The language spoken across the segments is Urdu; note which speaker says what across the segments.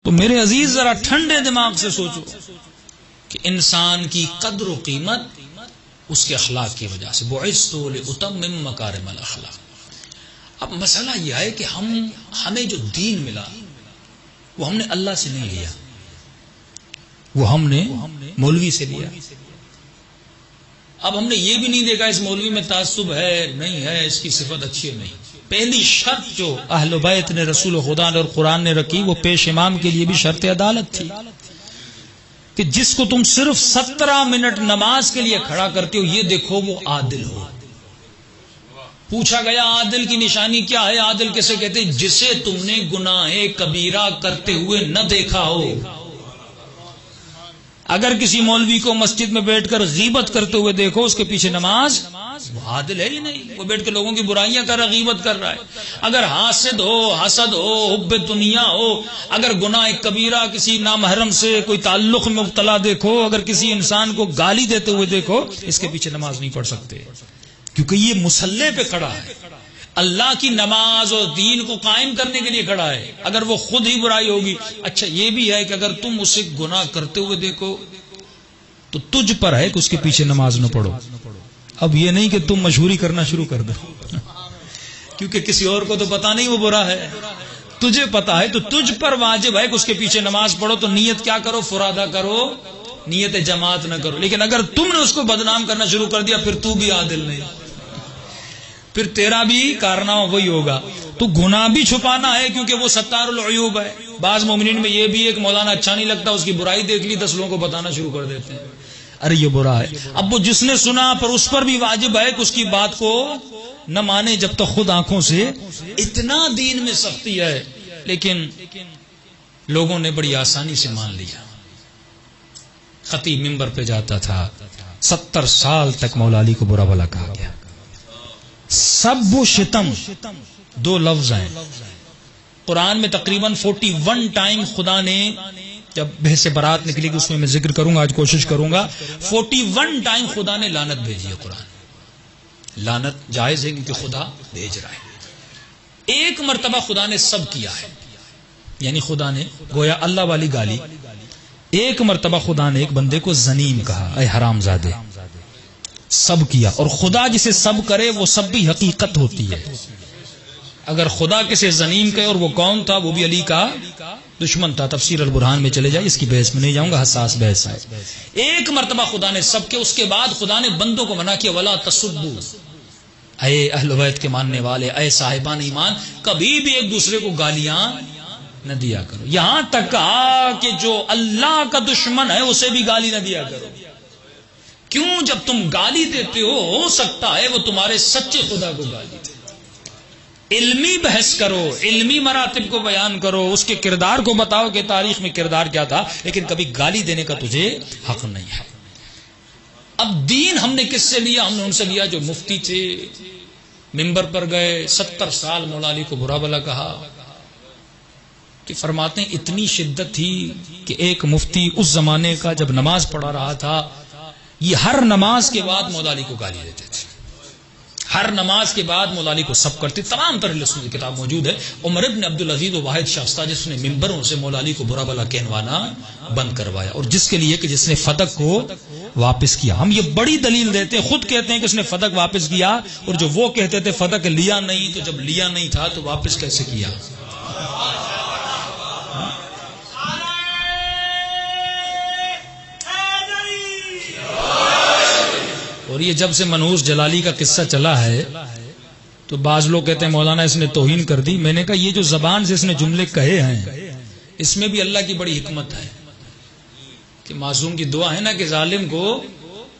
Speaker 1: تو میرے عزیز ذرا ٹھنڈے دماغ سے سوچو کہ انسان کی قدر و قیمت اس کے اخلاق کی وجہ سے، بعثت لأتمم مکارم الاخلاق۔ اب مسئلہ یہ ہے کہ ہمیں جو دین ملا وہ ہم نے اللہ سے نہیں لیا، وہ ہم نے مولوی سے لیا۔ اب ہم نے یہ بھی نہیں دیکھا اس مولوی میں تعصب ہے نہیں ہے، اس کی صفت اچھی ہے نہیں۔ پہلی شرط جو اہل بیت نے رسول خدا اور قرآن نے رکھی وہ پیش امام کے لیے بھی شرط عدالت تھی کہ جس کو تم صرف 17 منٹ نماز کے لیے کھڑا کرتے ہو یہ دیکھو وہ عادل ہو۔ پوچھا گیا عادل کی نشانی کیا ہے؟ عادل کیسے کہتے ہیں؟ جسے تم نے گناہ کبیرہ کرتے ہوئے نہ دیکھا ہو۔ اگر کسی مولوی کو مسجد میں بیٹھ کر غیبت کرتے ہوئے دیکھو اس کے پیچھے نماز، وہ عادل ہے ہی نہیں، وہ بیٹھ کے لوگوں کی برائیاں کر رہا، غیبت کر رہا ہے۔ اگر حاسد ہو، حسد ہو، حب دنیا ہو، اگر گناہ کبیرہ کسی نامحرم سے کوئی تعلق میں مبتلا دیکھو، اگر کسی انسان کو گالی دیتے ہوئے دیکھو، اس کے پیچھے نماز نہیں پڑھ سکتے، کیونکہ یہ مصلی پہ کھڑا ہے، اللہ کی نماز اور دین کو قائم کرنے کے لیے کھڑا ہے۔ اگر وہ خود ہی برائی ہوگی، اچھا یہ بھی ہے کہ اگر تم اسے گناہ کرتے ہوئے دیکھو تو تجھ پر ہے کہ اس کے پیچھے نماز نہ پڑھو۔ اب یہ نہیں کہ تم مشہوری کرنا شروع کر دو کیونکہ کسی اور کو تو پتا نہیں وہ برا ہے، تجھے پتا ہے، تو تجھ پر واجب ہے کہ اس کے پیچھے نماز پڑھو۔ تو نیت کیا کرو؟ فرادہ کرو، نیت جماعت نہ کرو۔ لیکن اگر تم نے اس کو بدنام کرنا شروع کر دیا پھر تو بھی عادل نہیں، پھر تیرا بھی کارنامہ وہی ہوگا۔ تو گناہ بھی چھپانا ہے کیونکہ وہ ستار العیوب ہے۔ بعض مومنین میں یہ بھی ہے کہ مولانا اچھا نہیں لگتا، اس کی برائی دیکھ لی 10 لوگوں کو بتانا شروع کر دیتے ہیں، ارے یہ برا ہے۔ اب وہ جس نے سنا پر اس پر بھی واجب ہے کہ اس کی بات کو نہ مانے جب تک خود آنکھوں سے۔ اتنا دین میں سختی ہے لیکن لوگوں نے بڑی آسانی سے مان لیا۔ خطیب منبر پہ جاتا تھا، 70 سال تک مولا علی کو برا بھلا کہا گیا۔ سب و شتم 2 لفظ ہیں قرآن میں، تقریباً 41 ٹائم خدا نے، جب بحث برات نکلے گی اس میں ذکر کروں گا، آج کوشش کروں گا، 41 ٹائم خدا نے لعنت بھیجی ہے۔ قرآن لعنت جائز ہے کیونکہ خدا بھیج رہا ہے۔ ایک مرتبہ خدا نے سب کیا ہے، یعنی خدا نے گویا اللہ والی گالی۔ ایک مرتبہ خدا نے ایک بندے کو زنیم کہا، اے حرام زادے، سب کیا۔ اور خدا جسے سب کرے وہ سب بھی حقیقت ہوتی ہے۔ اگر خدا کسی زنیم کہے، اور وہ کون تھا؟ وہ بھی علی کا دشمن تھا۔ تفسیر البرہان میں چلے جائے، اس کی بحث میں نہیں جاؤں گا، حساس بحث ہے۔ ایک مرتبہ خدا نے سب کے، اس کے بعد خدا نے بندوں کو منع کیا، ولا تسبوا، اے اہل بیت کے ماننے والے، اے صاحبان ایمان، کبھی بھی ایک دوسرے کو گالیاں نہ دیا کرو۔ یہاں تک کہا کہ جو اللہ کا دشمن ہے اسے بھی گالی نہ دیا کرو۔ کیوں؟ جب تم گالی دیتے ہو سکتا ہے وہ تمہارے سچے خدا کو گالی دے۔ علمی بحث کرو، علمی مراتب کو بیان کرو، اس کے کردار کو بتاؤ کہ تاریخ میں کردار کیا تھا، لیکن کبھی گالی دینے کا تجھے حق نہیں ہے۔ اب دین ہم نے کس سے لیا؟ ہم نے ان سے لیا جو مفتی تھے، منبر پر گئے، 70 سال مولا علی کو برا بھلا کہا، کہ فرماتے ہیں اتنی شدت تھی کہ ایک مفتی اس زمانے کا جب نماز پڑھا رہا تھا، یہ ہر نماز کے بعد مولا علی کو گالی دیتے تھے، ہر نماز کے بعد مولا علی کو سب کرتے۔ تمام تر لسن کی کتاب موجود ہے۔ عمر ابن عبدالعزیز و واحد شخص تھا جس نے ممبروں سے مولا علی کو برا بھلا کہنوانا بند کروایا، اور جس کے لیے کہ جس نے فتق کو واپس کیا۔ ہم یہ بڑی دلیل دیتے ہیں، خود کہتے ہیں کہ اس نے فتق واپس کیا، اور جو وہ کہتے تھے فتق لیا نہیں، تو جب لیا نہیں تھا تو واپس کیسے کیا؟ اور یہ جب سے منحوس جلالی کا قصہ چلا ہے تو بعض لوگ کہتے ہیں مولانا اس نے توہین کر دی۔ میں نے کہا یہ جو زبان سے اس نے جملے کہے ہیں اس میں بھی اللہ کی بڑی حکمت ہے کہ معصوم کی دعا ہے نا کہ ظالم کو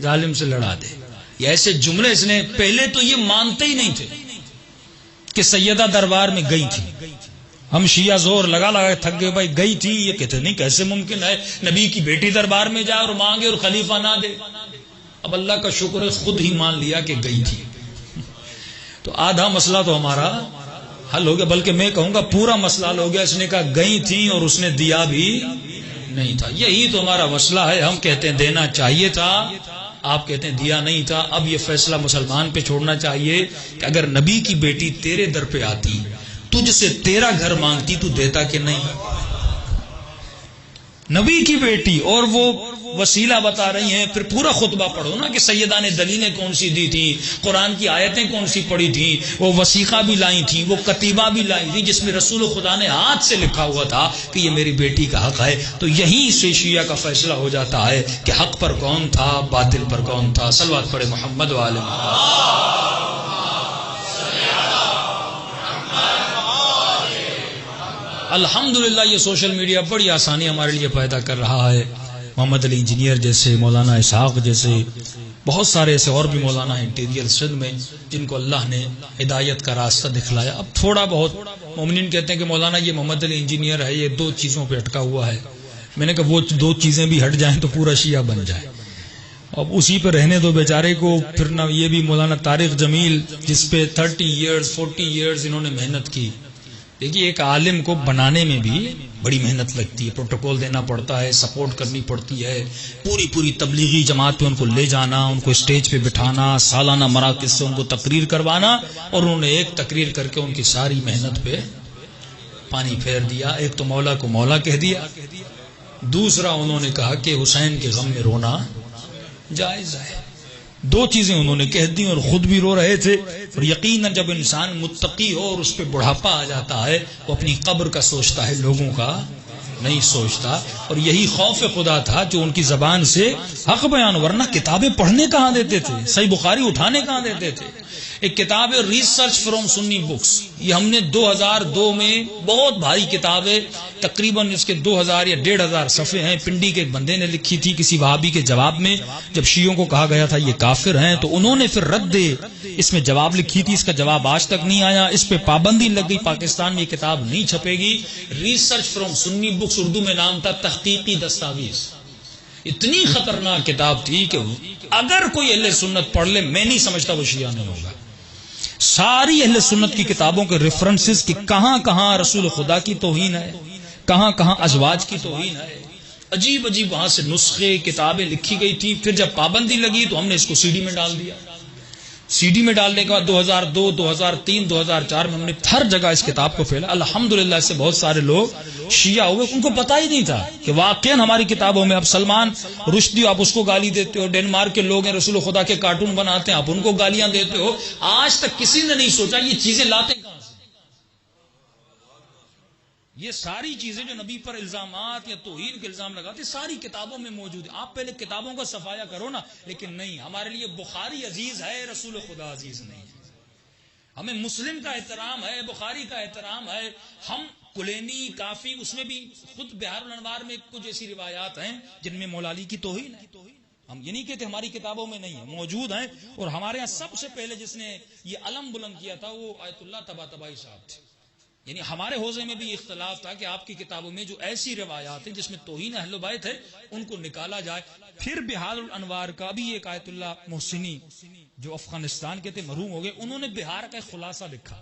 Speaker 1: ظالم سے لڑا دے۔ یہ ایسے جملے اس نے، پہلے تو یہ مانتے ہی نہیں تھے کہ سیدہ دربار میں گئی تھی، ہم شیعہ زور لگا لگا تھک گئے، بھائی گئی تھی، یہ کہتے نہیں کیسے ممکن ہے نبی کی بیٹی دربار میں جائے اور مانگے اور خلیفہ نہ دے۔ اب اللہ کا شکر ہے خود ہی مان لیا کہ گئی تھی، تو آدھا مسئلہ تو ہمارا حل ہو گیا، بلکہ میں کہوں گا پورا مسئلہ حل ہو گیا۔ اس نے کہا گئی تھی اور اس نے دیا بھی نہیں تھا، یہی تو ہمارا مسئلہ ہے۔ ہم کہتے ہیں دینا چاہیے تھا، آپ کہتے ہیں دیا نہیں تھا۔ اب یہ فیصلہ مسلمان پہ چھوڑنا چاہیے کہ اگر نبی کی بیٹی تیرے در پہ آتی، تجھ سے تیرا گھر مانگتی، تو دیتا کہ نہیں؟ نبی کی بیٹی، اور وہ وسیلہ بتا رہی ہیں. پھر پورا خطبہ پڑھو نا کہ سیدہ نے دلیلیں کون سی دی تھی، قرآن کی آیتیں کون سی پڑھی تھی، وہ وثیقہ بھی لائی تھی، وہ کتیبہ بھی لائی تھی جس میں رسول خدا نے ہاتھ سے لکھا ہوا تھا کہ یہ میری بیٹی کا حق ہے. تو یہیں سے شیعہ کا فیصلہ ہو جاتا ہے کہ حق پر کون تھا، باطل پر کون تھا. صلوات پڑھے محمد وآل محمد. الحمدللہ یہ سوشل میڈیا بڑی آسانی ہمارے لیے پیدا کر رہا ہے. محمد علی انجینئر جیسے، مولانا اسحاق جیسے، بہت سارے ایسے اور بھی مولانا ہیں انٹیریئر سندھ میں جن کو اللہ نے ہدایت کا راستہ دکھلایا. اب تھوڑا بہت مومنین کہتے ہیں کہ مولانا یہ محمد علی انجینئر ہے، یہ دو چیزوں پہ اٹکا ہوا ہے. میں نے کہا وہ دو چیزیں بھی ہٹ جائیں تو پورا شیعہ بن جائے. اب اسی پہ رہنے دو بیچارے کو. پھر نہ یہ بھی مولانا طارق جمیل جس پہ 30 ایئرز 40 ایئرز انہوں نے محنت کی. دیکھیے ایک عالم کو بنانے میں بھی بڑی محنت لگتی ہے، پروٹوکول دینا پڑتا ہے، سپورٹ کرنی پڑتی ہے، پوری تبلیغی جماعت پہ ان کو لے جانا، ان کو اسٹیج پہ بٹھانا، سالانہ مراکز سے ان کو تقریر کروانا، اور انہوں نے ایک تقریر کر کے ان کی ساری محنت پہ پانی پھیر دیا. ایک تو مولا کو مولا کہہ دیا، دوسرا انہوں نے کہا کہ حسین کے غم میں رونا جائز ہے. دو چیزیں انہوں نے کہہ دی اور خود بھی رو رہے تھے. اور یقیناً جب انسان متقی ہو اور اس پہ بڑھاپا آ جاتا ہے وہ اپنی قبر کا سوچتا ہے، لوگوں کا نہیں سوچتا. اور یہی خوف خدا تھا جو ان کی زبان سے حق بیان، ورنہ کتابیں پڑھنے کہاں دیتے تھے، صحیح بخاری اٹھانے کہاں دیتے تھے. ایک کتاب ہے ریسرچ فرام سنی بکس، یہ ہم نے 2002 میں بہت بھاری کتاب ہے، تقریباً اس کے 2000 یا 1500 صفحے ہیں. پنڈی کے ایک بندے نے لکھی تھی کسی وہابی کے جواب میں، جب شیعوں کو کہا گیا تھا یہ کافر ہیں تو انہوں نے پھر رد اس میں جواب لکھی تھی. اس کا جواب آج تک نہیں آیا، اس پہ پابندی لگ گئی، پاکستان میں یہ کتاب نہیں چھپے گی. Research from Sunni books, Urdu میں نام تھا تحقیقی دستاویز. اتنی خطرناک کتاب تھی کہ اگر کوئی اہل سنت پڑھ لے میں نہیں سمجھتا وہ شیعہ نہیں ہوگا. ساری اہل سنت کی کتابوں کے ریفرنسز کہ کہاں کہاں رسول خدا کی توہین ہے، کہاں کہاں ازواج کی توہین ہے، عجیب عجیب وہاں سے نسخے کتابیں لکھی گئی تھی. پھر جب پابندی لگی تو ہم نے اس کو CD میں ڈال دیا. CD میں ڈالنے کے بعد 2002 2003 2004 میں ہم نے ہر جگہ اس کتاب کو پھیلا. الحمدللہ اس سے بہت سارے لوگ شیعہ ہوئے، ان کو پتہ ہی نہیں تھا کہ واقعا ہماری کتابوں میں. اب سلمان رشدی آپ اس کو گالی دیتے ہو، ڈنمارک کے لوگ ہیں رسول خدا کے کارٹون بناتے ہیں آپ ان کو گالیاں دیتے ہو. آج تک کسی نے نہیں سوچا یہ چیزیں لاتے کہاں سے. یہ ساری چیزیں جو نبی پر الزامات یا توہین کے الزام لگاتے ساری کتابوں میں موجود ہیں. آپ پہلے کتابوں کا صفایا کرو نا. لیکن نہیں، ہمارے لیے بخاری عزیز ہے، رسول خدا عزیز نہیں ہے. ہمیں مسلم کا احترام ہے، بخاری کا احترام ہے. ہم کلینی کافی اس میں بھی خود بہار الانوار میں کچھ ایسی روایات ہیں جن میں مولا علی کی توہین ہے. ہم یہ نہیں کہتے ہماری کتابوں میں نہیں ہے، موجود ہیں. اور ہمارے ہاں سب سے پہلے جس نے یہ علم بلند کیا تھا وہ آیت اللہ طباطبائی صاحب تھے. یعنی ہمارے حوزے میں بھی اختلاف تھا کہ آپ کی کتابوں میں جو ایسی روایات ہیں جس میں توہین اہل بیت ہے ان کو نکالا جائے. پھر بہار الانوار کا بھی ایک آیت اللہ محسنی جو افغانستان کے تھے، مرحوم ہو گئے، انہوں نے بہار کا خلاصہ لکھا.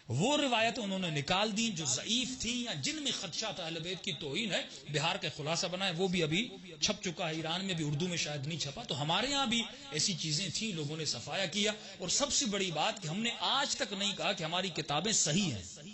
Speaker 1: وہ روایت انہوں نے نکال دی جو ضعیف تھی یا جن میں خدشہ تھا اہل بیت کی توہین ہے، بہار کا خلاصہ بنائے. وہ بھی ابھی چھپ چکا ہے، ایران میں بھی اردو میں شاید نہیں چھپا. تو ہمارے یہاں بھی ایسی چیزیں تھیں، لوگوں نے صفایا کیا. اور سب سے بڑی بات کہ ہم نے آج تک نہیں کہا کہ ہماری کتابیں صحیح ہیں.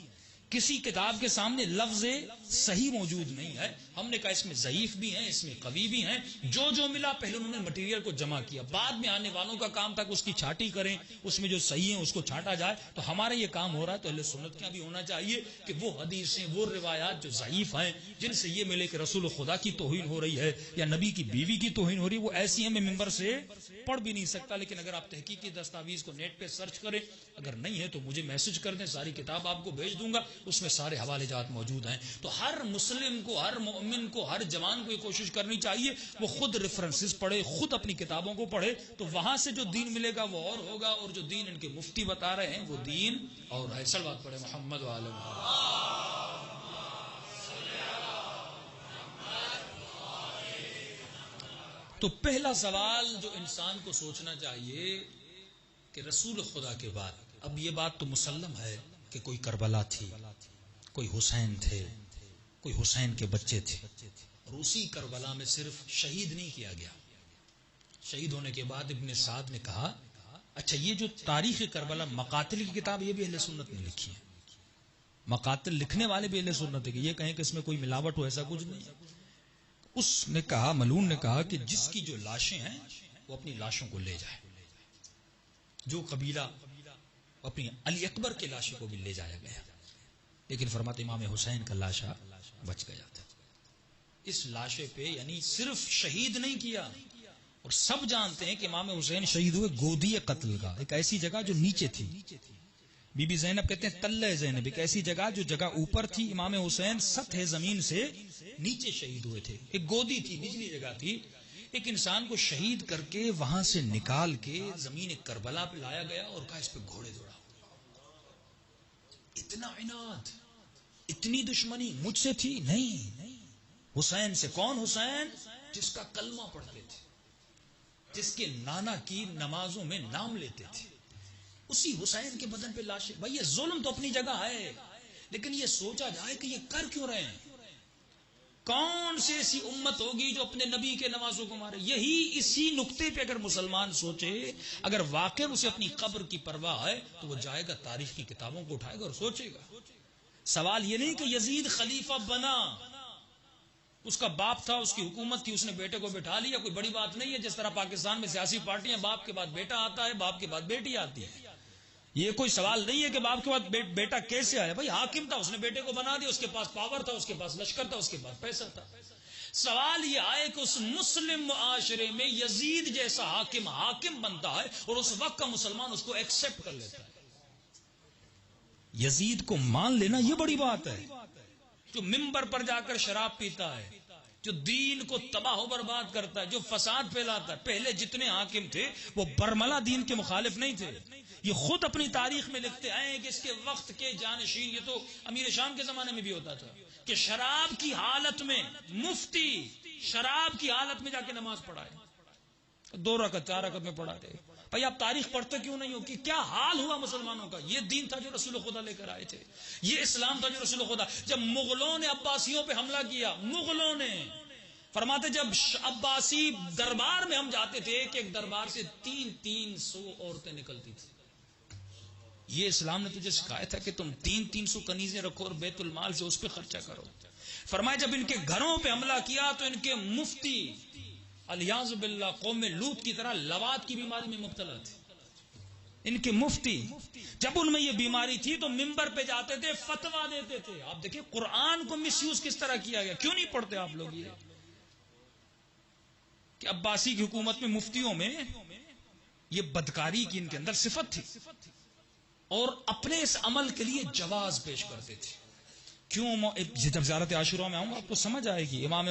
Speaker 1: کسی کتاب کے سامنے لفظ صحیح موجود نہیں ہے. ہم نے کہا اس میں ضعیف بھی ہیں، اس میں قوی بھی ہیں. جو ملا پہلے انہوں نے مٹیریل کو جمع کیا، بعد میں آنے والوں کا کام تھا کہ اس کی چھانٹی کریں، اس میں جو صحیح ہیں اس کو چھانٹا جائے. تو ہمارا یہ کام ہو رہا ہے. تو اہل سنت کا بھی ہونا چاہیے کہ وہ حدیثیں، وہ روایات جو ضعیف ہیں جن سے یہ ملے کہ رسول خدا کی توہین ہو رہی ہے یا نبی کی بیوی کی توہین ہو رہی ہے، وہ ایسی ہیں میں ممبر سے پڑھ بھی نہیں سکتا. لیکن اگر آپ تحقیقی دستاویز کو نیٹ پہ سرچ کریں، اگر نہیں ہے تو مجھے میسج کر دیں، ساری کتاب آپ کو بھیج دوں گا، اس میں سارے حوالے جات موجود ہیں. تو ہر مسلم کو، ہر مومن کو، ہر جوان کو یہ کوشش کرنی چاہیے وہ خود ریفرنسز پڑھے، خود اپنی کتابوں کو پڑھے. تو وہاں سے جو دین ملے گا وہ اور ہوگا، اور جو دین ان کے مفتی بتا رہے ہیں وہ دین اور ہے. صلوات پڑھے محمد وعلی محمد. تو پہلا سوال جو انسان کو سوچنا چاہیے کہ رسول خدا کے بعد، اب یہ بات تو مسلم ہے کہ کوئی کربلا تھی، کوئی حسین تھے، کوئی حسین کے بچے تھے، اور اسی کربلا میں صرف شہید نہیں کیا گیا. شہید ہونے کے بعد ابن سعد نے کہا اچھا یہ جو تاریخ کربلا مقاتل کی کتاب یہ بھی اہل سنت نے لکھی ہے. مقاتل لکھنے والے بھی اہل سنت ہے کہ یہ کہیں کہ اس میں کوئی ملاوٹ ہو، ایسا کچھ نہیں. اس نے کہا، ملعون نے کہا کہ جس کی جو لاشیں ہیں وہ اپنی لاشوں کو لے جائے. جو قبیلہ اپنی علی اکبر کے لاشوں کو بھی لے جایا گیا، لیکن فرماتے امام حسین کا لاشا بچ گیا تھا. اس لاشے پہ یعنی صرف شہید نہیں کیا، اور سب جانتے ہیں کہ امام حسین شہید ہوئے گودی قتل کا، ایک ایسی جگہ جو نیچے تھی. بی بی زینب کہتے ہیں تلہ زینب، ایک ایسی جگہ جو جگہ اوپر تھی. امام حسین سطح زمین سے نیچے شہید ہوئے تھے. ایک گودی تھی، نچلی جگہ تھی. ایک انسان کو شہید کر کے وہاں سے نکال کے زمین کربلا پہ لایا گیا اور کہا اس پہ گھوڑے دوڑا. اتنا عناد، اتنی دشمنی مجھ سے تھی؟ نہیں. حسین سے. کون حسین؟ جس کا کلمہ پڑھتے تھے، جس کے نانا کی نمازوں میں نام لیتے تھے. اسی حسین کے بدن پہ لاشیں. بھائی یہ ظلم تو اپنی جگہ ہے، لیکن یہ سوچا جائے کہ یہ کر کیوں رہے ہیں. کون سی ایسی امت ہوگی جو اپنے نبی کے نمازوں کو مارے؟ یہی اسی نقطے پہ اگر مسلمان سوچے، اگر واقع اسے اپنی قبر کی پرواہ ہے، تو وہ جائے گا تاریخ کی کتابوں کو اٹھائے گا اور سوچے گا. سوال یہ نہیں کہ یزید خلیفہ بنا، اس کا باپ تھا، اس کی حکومت تھی، اس نے بیٹے کو بٹھا لیا، کوئی بڑی بات نہیں ہے. جس طرح پاکستان میں سیاسی پارٹیاں باپ کے بعد بیٹا آتا ہے، باپ کے بعد بیٹی آتی ہے. یہ کوئی سوال نہیں ہے کہ باپ کے بعد بیٹا کیسے آیا. بھائی حاکم تھا، اس نے بیٹے کو بنا دیا، اس کے پاس پاور تھا، اس کے پاس لشکر تھا، اس کے پاس پیسہ تھا. سوال یہ آئے کہ اس مسلم معاشرے میں یزید جیسا حاکم بنتا ہے اور اس وقت کا مسلمان اس کو ایکسپٹ کر لیتا ہے. یزید کو مان لینا یہ بڑی بات ہے. جو ممبر پر جا کر شراب پیتا ہے، جو دین کو تباہ و برباد کرتا ہے، جو فساد پھیلاتا ہے. پہلے جتنے حاکم تھے وہ برملا دین کے مخالف نہیں تھے. یہ خود اپنی تاریخ میں لکھتے آئے ہیں کہ اس کے وقت کے جانشین، یہ تو امیر شام کے زمانے میں بھی ہوتا تھا کہ شراب کی حالت میں مفتی شراب کی حالت میں جا کے نماز پڑھائے، 2 رکعت 4 رکعت میں پڑھاتے. بھائی آپ تاریخ پڑھتے کیوں نہیں ہو کہ کیا حال ہوا مسلمانوں کا؟ یہ دین تھا جو رسول خدا لے کر آئے تھے، یہ اسلام تھا جو رسول خدا. جب مغلوں نے عباسیوں پہ حملہ کیا، مغلوں نے فرماتے جب عباسی دربار میں ہم جاتے تھے کہ ایک دربار سے 300 عورتیں نکلتی تھی. یہ اسلام نے تجھے سکھایا تھا کہ تم 300 کنیزیں رکھو اور بیت المال سے اس پہ خرچہ کرو. فرمایا جب ان کے گھروں پہ حملہ کیا تو ان کے مفتی الیاذ باللہ قوم لوط کی طرح لواط کی بیماری میں مبتلا تھے. ان کے مفتی جب ان میں یہ بیماری تھی تو ممبر پہ جاتے تھے، فتوا دیتے تھے. آپ دیکھیں قرآن کو مس یوز کس طرح کیا گیا. کیوں نہیں پڑھتے آپ لوگ یہ کہ عباسی کی حکومت میں مفتیوں میں یہ بدکاری کی ان کے اندر صفت تھی اور اپنے اس عمل کے لیے جواز پیش کرتے تھے. کیوں؟ جب زیارت عاشورہ میں آؤں گا آپ کو سمجھ آئے گی. امام